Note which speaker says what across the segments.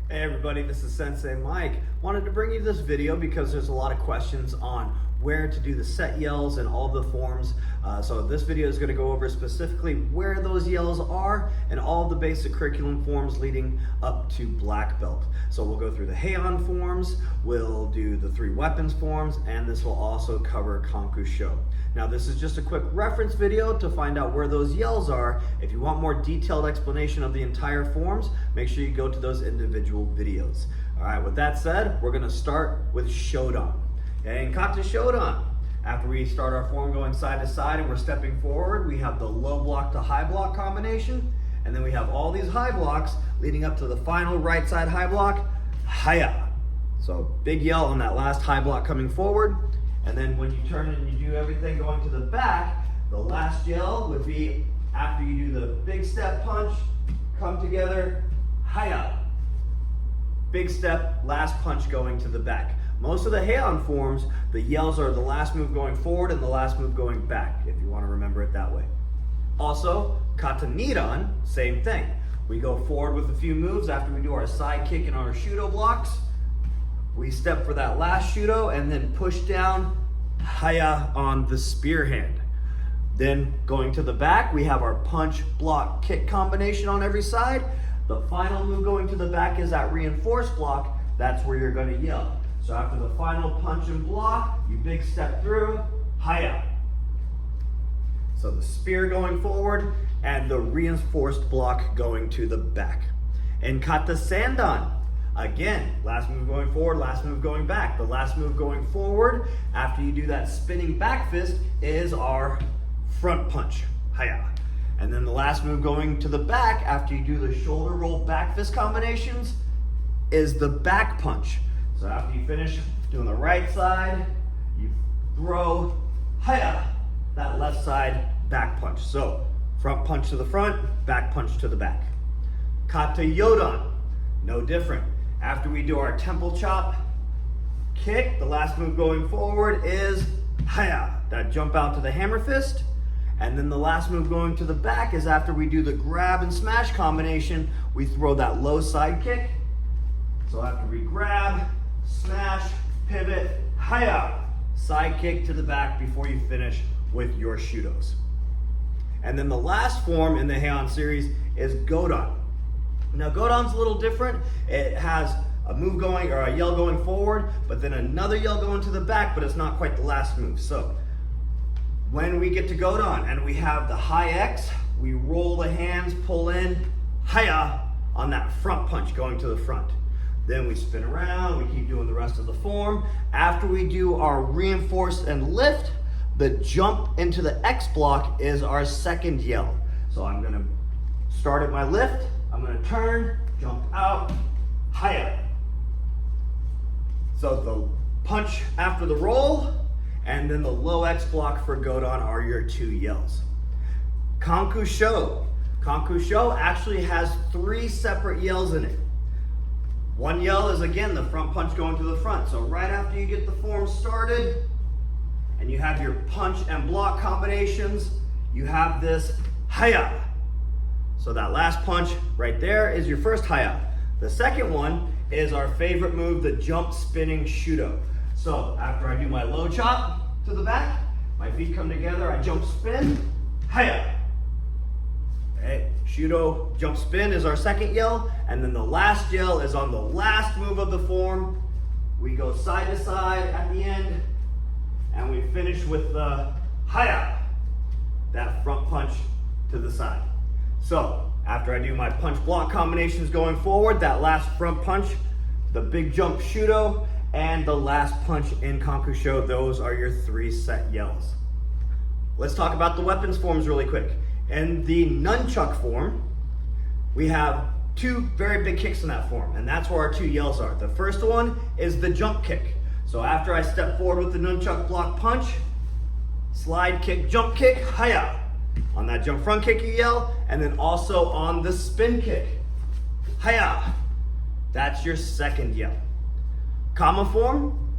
Speaker 1: Hey everybody, this is Sensei Mike. Wanted to bring you this video because there's a lot of questions on where to do the set yells and all the forms. So this video is going to go over specifically where those yells are and all the basic curriculum forms leading up to black belt. So we'll go through the Heian forms, we'll do the 3 weapons forms, and this will also cover Kankusho. Now this is just a quick reference video to find out where those yells are. If you want more detailed explanation of the entire forms, make sure you go to those individual videos. All right, with that said, we're gonna start with Shodan. Okay, in Kata Shodan, after we start our form going side to side and we're stepping forward, we have the low block to high block combination, and then we have all these high blocks leading up to the final right side high block, Haya. So big yell on that last high block coming forward. And then when you turn and you do everything going to the back, the last yell would be after you do the big step punch, come together, Haya. Big step, last punch going to the back. Most of the Heian forms, the yells are the last move going forward and the last move going back, if you want to remember it that way. Also, Kata Nidan, same thing. We go forward with a few moves after we do our side kick and our shudo blocks. We step for that last shudo and then push down Haya on the spear hand. Then going to the back, we have our punch, block, kick combination on every side. The final move going to the back is that reinforced block. That's where you're going to yell. So after the final punch and block, you big step through, Haya. So the spear going forward and the reinforced block going to the back. And Kata Sandan. Again, last move going forward, last move going back. The last move going forward, after you do that spinning back fist, is our front punch, Haya. And then the last move going to the back, after you do the shoulder roll back fist combinations, is the back punch. So after you finish doing the right side, you throw, Haya, that left side back punch. So front punch to the front, back punch to the back. Kata Yodan, no different. After we do our temple chop kick, the last move going forward is Haya, that jump out to the hammer fist. And then the last move going to the back is after we do the grab and smash combination, we throw that low side kick. So after we grab, smash, pivot, Haya, side kick to the back before you finish with your shudos. And then the last form in the Heian series is Godan. Now Godan's a little different. It has a move going or a yell going forward, but then another yell going to the back, but it's not quite the last move. So when we get to Godan and we have the high X, we roll the hands, pull in, Haya on that front punch going to the front. Then we spin around, we keep doing the rest of the form. After we do our reinforce and lift, the jump into the X block is our second yell. So I'm gonna start at my lift, I'm gonna turn, jump out, Haya. So the punch after the roll, and then the low X block for Godan are your 2 yells. Kankusho. Kankusho actually has 3 separate yells in it. One yell is, again, the front punch going to the front. So right after you get the form started, and you have your punch and block combinations, you have this Haya. So that last punch right there is your first Haya. The second one is our favorite move, the jump spinning shudo. So after I do my low chop to the back, my feet come together, I jump spin, Haya. Okay, shudo jump spin is our second yell, and then the last yell is on the last move of the form. We go side to side at the end, and we finish with the Haya, that front punch to the side. So after I do my punch block combinations going forward, that last front punch, the big jump shudo, and the last punch in Kankusho, those are your 3 set yells. Let's talk about the weapons forms really quick. In the nunchuck form, we have 2 very big kicks in that form, and that's where our 2 yells are. The first one is the jump kick. So after I step forward with the nunchuck block punch, slide kick, jump kick, Haya. On that jump front kick you yell, and then also on the spin kick, Haya. That's your second yell. Kama form,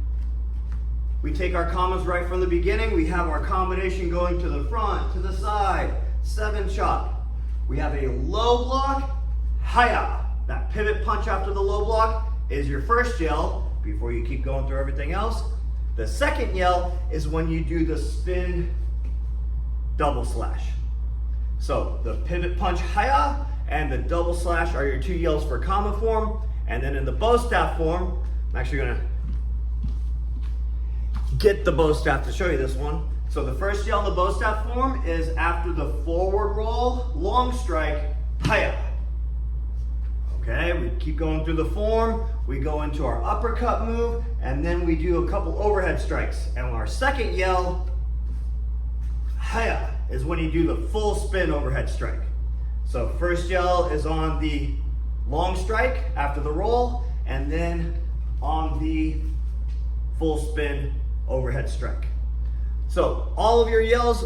Speaker 1: we take our kamas right from the beginning. We have our combination going to the front, to the side, 7 chop. We have a low block, Haya. that pivot punch after the low block is your first yell before you keep going through everything else. The second yell is when you do the spin double slash. So the pivot punch hiya and the double slash are your two yells for common form. And then in the bow staff form, I'm actually gonna get the bow staff to show you this one. So the first yell in the bow staff form is after the forward roll, long strike, hiya. Okay, we keep going through the form, we go into our uppercut move, and then we do a couple overhead strikes. And our second yell, hiya, is when you do the full spin overhead strike. So first yell is on the long strike after the roll, and then on the full spin overhead strike. So all of your yells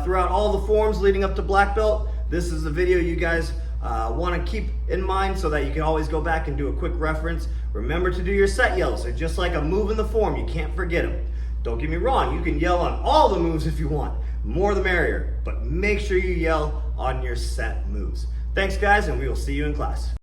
Speaker 1: throughout all the forms leading up to black belt, this is the video you guys want to keep in mind so that you can always go back and do a quick reference. Remember to do your set yells. They're just like a move in the form. You can't forget them. Don't get me wrong, you can yell on all the moves if you want. More the merrier, but make sure you yell on your set moves. Thanks guys, and we will see you in class.